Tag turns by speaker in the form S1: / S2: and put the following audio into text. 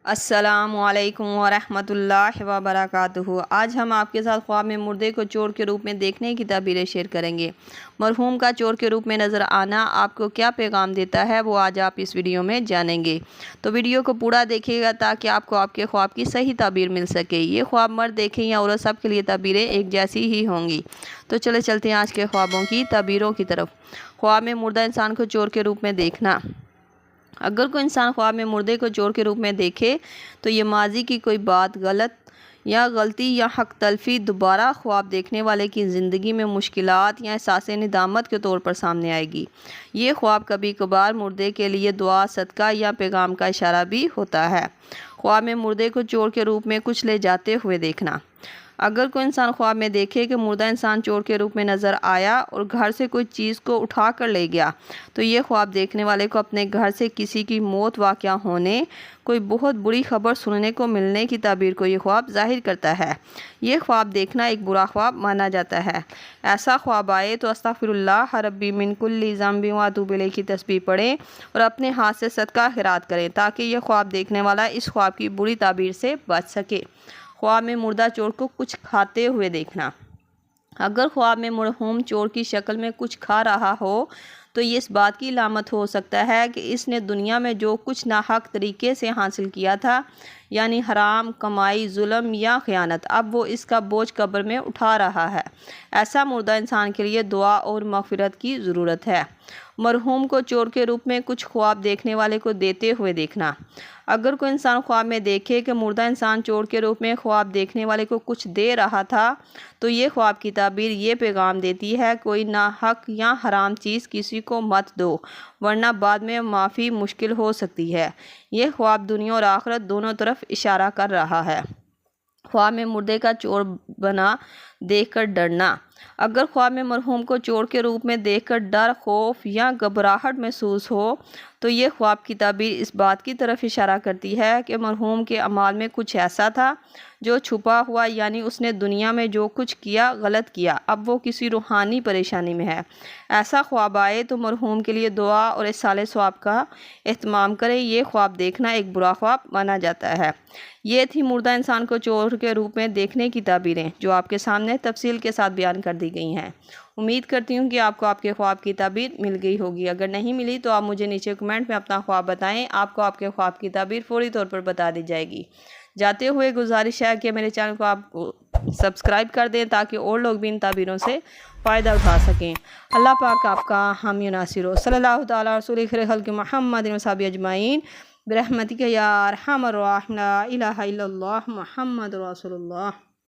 S1: السلام علیکم ورحمۃ اللہ وبرکاتہ۔ آج ہم آپ کے ساتھ خواب میں مردے کو چور کے روپ میں دیکھنے کی تعبیریں شیئر کریں گے۔ مرحوم کا چور کے روپ میں نظر آنا آپ کو کیا پیغام دیتا ہے وہ آج آپ اس ویڈیو میں جانیں گے، تو ویڈیو کو پورا دیکھیے گا تاکہ آپ کو آپ کے خواب کی صحیح تعبیر مل سکے۔ یہ خواب مرد دیکھیں یا عورت، سب کے لیے تعبیریں ایک جیسی ہی ہوں گی۔ تو چلتے ہیں آج کے خوابوں کی تعبیروں کی طرف۔ خواب میں مردہ انسان کو چور کے روپ میں دیکھنا۔ اگر کوئی انسان خواب میں مردے کو چور کے روپ میں دیکھے تو یہ ماضی کی کوئی بات، غلطی یا حق تلفی دوبارہ خواب دیکھنے والے کی زندگی میں مشکلات یا احساس ندامت کے طور پر سامنے آئے گی۔ یہ خواب کبھی کبھار مردے کے لیے دعا، صدقہ یا پیغام کا اشارہ بھی ہوتا ہے۔ خواب میں مردے کو چور کے روپ میں کچھ لے جاتے ہوئے دیکھنا۔ اگر کوئی انسان خواب میں دیکھے کہ مردہ انسان چور کے روپ میں نظر آیا اور گھر سے کوئی چیز کو اٹھا کر لے گیا، تو یہ خواب دیکھنے والے کو اپنے گھر سے کسی کی موت واقع ہونے، کوئی بہت بری خبر سننے کو ملنے کی تعبیر کو یہ خواب ظاہر کرتا ہے۔ یہ خواب دیکھنا ایک برا خواب مانا جاتا ہے۔ ایسا خواب آئے تو استغفر اللہ ربی من کل ذنب واتوب الیہ کی تسبیح پڑھیں اور اپنے ہاتھ سے صدقہ خیرات کریں تاکہ یہ خواب دیکھنے والا اس خواب کی بری تعبیر سے بچ سکے۔ خواب میں مردہ چور کو کچھ کھاتے ہوئے دیکھنا۔ اگر خواب میں مرحوم چور کی شکل میں کچھ کھا رہا ہو تو یہ اس بات کی علامت ہو سکتا ہے کہ اس نے دنیا میں جو کچھ ناحق طریقے سے حاصل کیا تھا، یعنی حرام کمائی، ظلم یا خیانت، اب وہ اس کا بوجھ قبر میں اٹھا رہا ہے۔ ایسا مردہ انسان کے لیے دعا اور مغفرت کی ضرورت ہے۔ مرحوم کو چور کے روپ میں کچھ خواب دیکھنے والے کو دیتے ہوئے دیکھنا۔ اگر کوئی انسان خواب میں دیکھے کہ مردہ انسان چور کے روپ میں خواب دیکھنے والے کو کچھ دے رہا تھا، تو یہ خواب کی تعبیر یہ پیغام دیتی ہے: کوئی ناحق یا حرام چیز کسی کو مت دو ورنہ بعد میں معافی مشکل ہو سکتی ہے۔ یہ خواب دنیا اور آخرت دونوں طرف اشارہ کر رہا ہے۔ خواب میں مردے کا چور بنا دیکھ کر ڈرنا۔ اگر خواب میں مرحوم کو چور کے روپ میں دیکھ کر ڈر، خوف یا گھبراہٹ محسوس ہو تو یہ خواب کی تعبیر اس بات کی طرف اشارہ کرتی ہے کہ مرحوم کے اعمال میں کچھ ایسا تھا جو چھپا ہوا، یعنی اس نے دنیا میں جو کچھ کیا غلط کیا، اب وہ کسی روحانی پریشانی میں ہے۔ ایسا خواب آئے تو مرحوم کے لیے دعا اور ایصال ثواب کا اہتمام کریں۔ یہ خواب دیکھنا ایک برا خواب مانا جاتا ہے۔ یہ تھی مردہ انسان کو چور کے روپ میں دیکھنے کی تعبیریں جو آپ کے سامنے تفصیل کے ساتھ بیان کر دی گئی ہیں۔ امید کرتی ہوں کہ آپ کو آپ کے خواب کی تعبیر مل گئی ہوگی۔ اگر نہیں ملی تو آپ مجھے نیچے کمنٹ میں اپنا خواب بتائیں، آپ کو آپ کے خواب کی تعبیر فوری طور پر بتا دی جائے گی۔ جاتے ہوئے گزارش ہے کہ میرے چینل کو آپ سبسکرائب کر دیں تاکہ اور لوگ بھی ان تعبیروں سے فائدہ اٹھا سکیں۔ اللہ پاک آپ کا حامی و ناصر ہو۔ صلی اللہ تعالیٰ رسول خیر خلق محمد و صحابہ اجمعین برحمتک یا ارحم الراحمین۔ لا الہ الا اللہ محمد رسول اللہ۔